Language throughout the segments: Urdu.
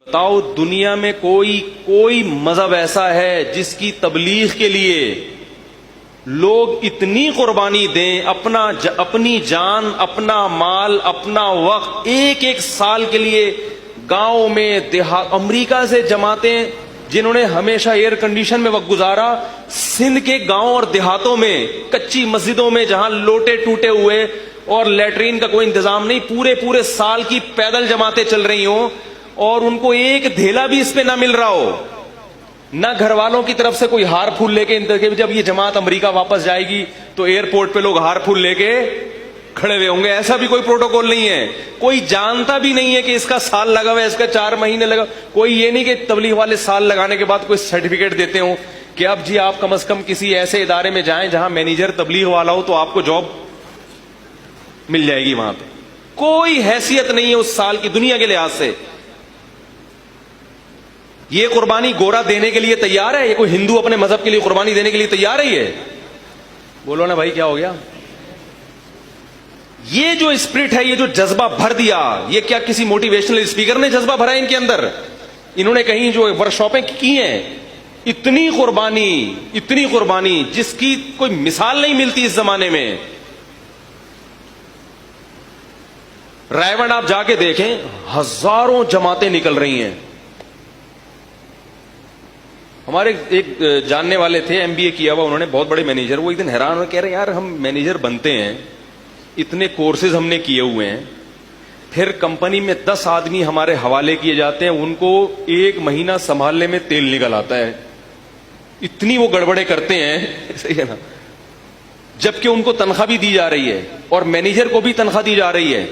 بتاؤ دنیا میں کوئی مذہب ایسا ہے جس کی تبلیغ کے لیے لوگ اتنی قربانی دیں، اپنی جان، اپنا مال، اپنا وقت، ایک سال کے لیے گاؤں میں امریکہ سے جماعتیں جنہوں نے ہمیشہ ایئر کنڈیشن میں وقت گزارا، سندھ کے گاؤں اور دیہاتوں میں کچی مسجدوں میں جہاں لوٹے ٹوٹے ہوئے اور لیٹرین کا کوئی انتظام نہیں، پورے سال کی پیدل جماعتیں چل رہی ہوں اور ان کو ایک دھیلا بھی اس پہ نہ مل رہا ہو، نہ گھر والوں کی طرف سے کوئی ہار پھول لے کے جب یہ جماعت امریکہ واپس جائے گی تو ایئرپورٹ پہ لوگ ہار پھول لے کے کھڑے ہوئے ہوں گے، ایسا بھی کوئی پروٹوکول نہیں ہے، کوئی جانتا بھی نہیں ہے کہ اس کا سال لگا ہوا ہے، اس کا 4 مہینے لگا، کوئی یہ نہیں کہ تبلیغ والے سال لگانے کے بعد کوئی سرٹیفکیٹ دیتے ہوں کہ اب جی آپ کم از کم کسی ایسے ادارے میں جائیں جہاں مینیجر تبلیغ والا ہو تو آپ کو جاب مل جائے گی، وہاں پہ کوئی حیثیت نہیں ہے اس سال کی دنیا کے لحاظ سے۔ یہ قربانی گورا دینے کے لیے تیار ہے؟ یہ کوئی ہندو اپنے مذہب کے لیے قربانی دینے کے لیے تیار ہے؟ یہ بولو نا بھائی، کیا ہو گیا؟ یہ جو اسپرٹ ہے، یہ جو جذبہ بھر دیا، یہ کیا کسی موٹیویشنل اسپیکر نے جذبہ بھرا ہے ان کے اندر؟ انہوں نے کہیں جو ورکشاپیں کی ہیں، اتنی قربانی جس کی کوئی مثال نہیں ملتی اس زمانے میں۔ رائے آپ جا کے دیکھیں، ہزاروں جماعتیں نکل رہی ہیں۔ ہمارے ایک جاننے والے تھے، MBA کیا ہوا انہوں نے، بہت بڑے مینیجر، وہ ایک دن حیران ہو کہہ رہے یار ہم مینیجر بنتے ہیں، اتنے کورسز ہم نے کیے ہوئے ہیں، پھر کمپنی میں 10 آدمی ہمارے حوالے کیے جاتے ہیں، ان کو 1 مہینہ سنبھالنے میں تیل نکل آتا ہے، اتنی وہ گڑبڑے کرتے ہیں، صحیح ہے نا، جبکہ ان کو تنخواہ بھی دی جا رہی ہے اور مینیجر کو بھی تنخواہ دی جا رہی ہے،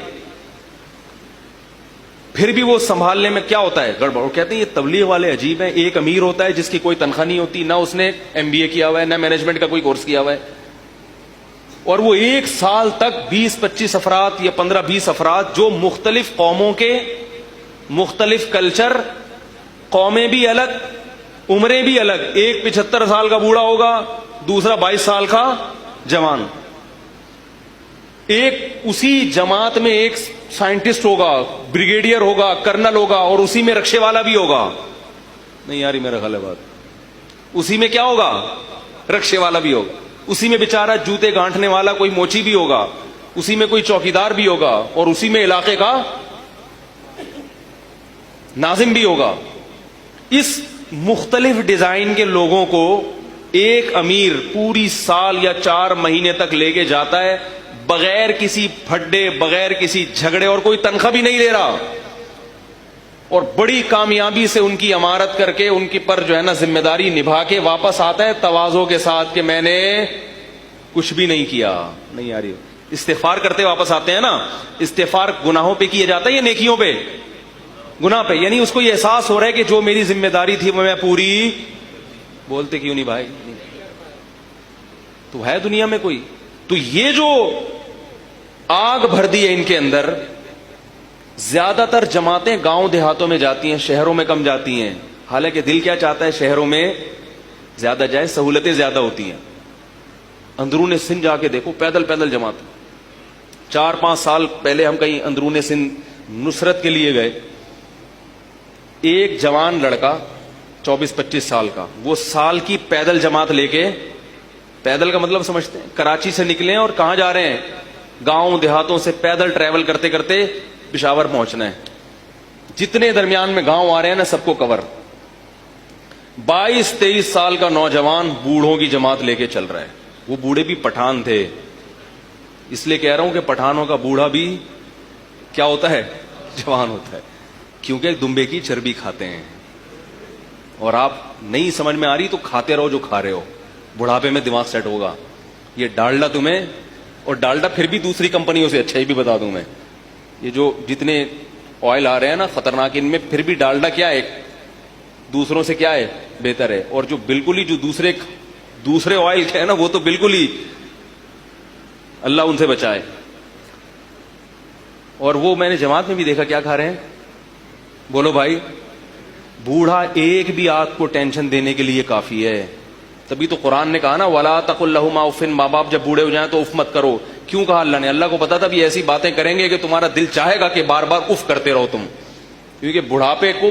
پھر بھی وہ سنبھالنے میں کیا ہوتا ہے گڑبڑ۔ وہ کہتے ہیں یہ تبلیغ والے عجیب ہیں، ایک امیر ہوتا ہے جس کی کوئی تنخواہ نہیں ہوتی، نہ اس نے MBA کیا ہوا ہے، نہ مینجمنٹ کا کوئی کورس کیا ہوا ہے، اور وہ 1 سال تک 20-25 افراد یا 15-20 افراد جو مختلف قوموں کے، مختلف کلچر، قومیں بھی الگ، عمریں بھی الگ، ایک 75 سال کا بوڑھا ہوگا، دوسرا 22 سال کا جوان، ایک اسی جماعت میں ایک سائنٹسٹ ہوگا، بریگیڈیئر ہوگا، کرنل ہوگا، اور اسی میں رکشے والا بھی ہوگا، نہیں یاری میرا خیال ہے بات، اسی میں کیا ہوگا؟ رکشے والا بھی ہوگا، اسی میں بیچارہ جوتے گانٹھنے والا کوئی موچی بھی ہوگا، اسی میں کوئی چوکیدار بھی ہوگا، اور اسی میں علاقے کا ناظم بھی ہوگا۔ اس مختلف ڈیزائن کے لوگوں کو ایک امیر پوری سال یا 4 مہینے تک لے کے جاتا ہے، بغیر کسی پھڈے، بغیر کسی جھگڑے، اور کوئی تنخواہ بھی نہیں لے رہا، اور بڑی کامیابی سے ان کی امارت کر کے ان کی پر جو ہے نا ذمہ داری نبھا کے واپس آتا ہے تواضع کے ساتھ کہ میں نے کچھ بھی نہیں کیا۔ نہیں آ رہی؟ استغفار کرتے واپس آتے ہیں نا، استغفار گناہوں پہ کیا جاتا ہے یا نیکیوں پہ؟ گناہ پہ، یعنی اس کو یہ احساس ہو رہا ہے کہ جو میری ذمہ داری تھی وہ میں پوری، بولتے کیوں نہیں بھائی؟ تو ہے دنیا میں کوئی؟ تو یہ جو آگ بھر دی ہے ان کے اندر، زیادہ تر جماعتیں گاؤں دیہاتوں میں جاتی ہیں، شہروں میں کم جاتی ہیں، حالانکہ دل کیا چاہتا ہے شہروں میں زیادہ جائے، سہولتیں زیادہ ہوتی ہیں۔ اندرون سندھ جا کے دیکھو، پیدل جماعت۔ 4-5 سال پہلے ہم کہیں اندرون سندھ نصرت کے لیے گئے، ایک جوان لڑکا 24-25 سال کا، وہ سال کی پیدل جماعت لے کے، پیدل کا مطلب سمجھتے ہیں، کراچی سے نکلے ہیں اور کہاں جا رہے ہیں؟ گاؤں دیہاتوں سے پیدل ٹریول کرتے کرتے پشاور پہنچنا ہے، جتنے درمیان میں گاؤں آ رہے ہیں نا سب کو کور۔ 22-23 سال کا نوجوان بوڑھوں کی جماعت لے کے چل رہا ہے، وہ بوڑھے بھی پٹھان تھے، اس لیے کہہ رہا ہوں کہ پٹھانوں کا بوڑھا بھی کیا ہوتا ہے؟ جوان ہوتا ہے، کیونکہ دمبے کی چربی کھاتے ہیں، اور آپ نہیں سمجھ میں آ رہی تو کھاتے رہو جو کھا رہے ہو، بڑھاپے میں دماغ سیٹ ہوگا۔ یہ ڈالڈا تمہیں، اور ڈالڈا پھر بھی دوسری کمپنیوں سے اچھا ہی بھی بتا دوں میں، یہ جو جتنے آئل آ رہے ہیں نا خطرناک، ان میں پھر بھی ڈالڈا کیا ہے؟ دوسروں سے کیا ہے؟ بہتر ہے، اور جو بالکل ہی جو دوسرے آئل کے ہیں نا وہ تو بالکل ہی اللہ ان سے بچائے۔ اور وہ میں نے جماعت میں بھی دیکھا کیا کھا رہے ہیں، بولو بھائی؟ بوڑھا ایک بھی آنکھ کو ٹینشن دینے کے لیے کافی ہے، تبھی تو قرآن نے کہا نا وَلَا تَقُلْ لَهُمَا اُفٍّ، ماں باپ جب بوڑھے ہو جائیں تو اف مت کرو۔ کیوں کہا اللہ نے؟ اللہ کو پتا تھا بھی ایسی باتیں کریں گے کہ تمہارا دل چاہے گا کہ بار بار اف کرتے رہو تم، کیونکہ بڑھاپے کو